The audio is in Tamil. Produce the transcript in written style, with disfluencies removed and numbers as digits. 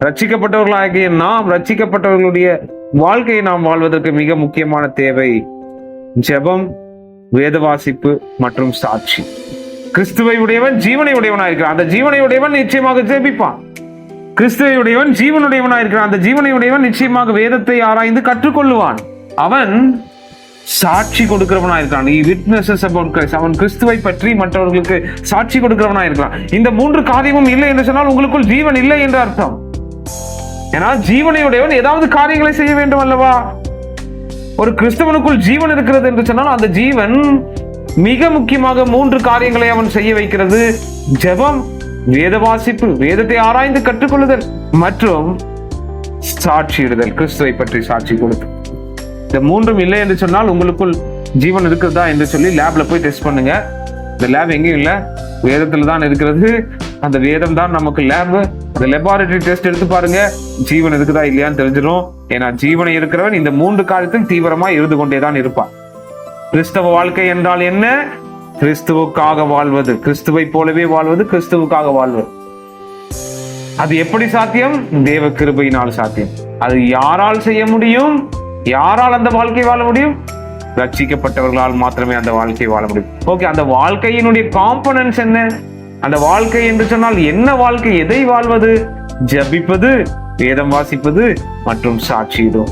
ரட்சிக்கப்பட்டவர்களாகிய நாம், ரட்சிக்கப்பட்டவர்களுடைய வாழ்க்கையை நாம் வாழ்வதற்கு மிக முக்கியமான தேவை ஜெபம், வேத வாசிப்பு மற்றும் சாட்சி. கிறிஸ்துவை உடையவன் ஜீவனை உடையவனாயிருக்கிறான். அந்த ஜீவனை உடையவன் நிச்சயமாக ஜெபிப்பான். கிறிஸ்துவை உடையவன் ஜீவனுடையவனாயிருக்கிறான். அந்த ஜீவனை உடையவன் நிச்சயமாக வேதத்தை ஆராய்ந்து கற்றுக்கொள்ளுவான். அவன் சாட்சி கொடுக்கிறவனாயிருக்கிறான். He witnesses about Christ. அவன் கிறிஸ்துவை பற்றி மற்றவர்களுக்கு சாட்சி கொடுக்கிறவனாயிருக்கிறான். இந்த மூன்று காரியமும் இல்லை என்று சொன்னால் உங்களுக்குள் ஜீவன் இல்லை என்று அர்த்தம். ஏன்னா ஜீவனை உடையவன் ஏதாவது காரியங்களை செய்ய வேண்டும் அல்லவா? ஒரு கிறிஸ்தவனுக்குள் ஜீவன் இருக்கிறது என்று சொன்னால் அந்த ஜீவன் மிக முக்கியமாக மூன்று காரியங்களை அவன் செய்ய வைக்கிறது: ஜெபம், வேத வாசிப்பு, வேதத்தை ஆராய்ந்து கற்றுக்கொள்ளுதல் மற்றும் சாட்சியிடுதல், கிறிஸ்துவை பற்றி சாட்சி கொடுத்து. இந்த மூன்றும் இல்லை என்று சொன்னால் உங்களுக்குள் ஜீவன் இருக்கிறதா என்று சொல்லி லேப்ல போய் டெஸ்ட் பண்ணுங்க. இந்த லேப் எங்கேயும் இல்லை, வேதத்துல தான் இருக்கிறது. அந்த வேதம் தான் நமக்கு லேப். அந்த லெபார்டரி டெஸ்ட் எடுத்து பாருங்க, ஜீவன் இருக்குதா இல்லையான்னு தெரிஞ்சிடும். ஏன்னா ஜீவனை இருக்கிறவன் இந்த மூன்று காரியத்தில் தீவிரமா இருந்து கொண்டேதான் இருப்பான். கிறிஸ்தவ வாழ்க்கை என்றால் என்ன? கிறிஸ்துவுக்காக வாழ்வது, கிறிஸ்துவை போலவே வாழ்வது, கிறிஸ்துவுக்காக வாழ்வது. அது எப்படி சாத்தியம்? தேவ கிருபையினால் சாத்தியம். அது யாரால் செய்ய முடியும்? யாரால் அந்த வாழ்க்கை வாழ முடியும்? ரட்சிக்கப்பட்டவர்களால் மாத்திரமே அந்த வாழ்க்கை வாழ முடியும். ஓகே, அந்த வாழ்க்கையினுடைய காம்பனன்ட்ஸ் என்ன? அந்த வாழ்க்கை என்று சொன்னால் என்ன வாழ்க்கை? எதை வாழ்வது? ஜபிப்பது, வேதம் வாசிப்பது மற்றும் சாட்சியிடும்.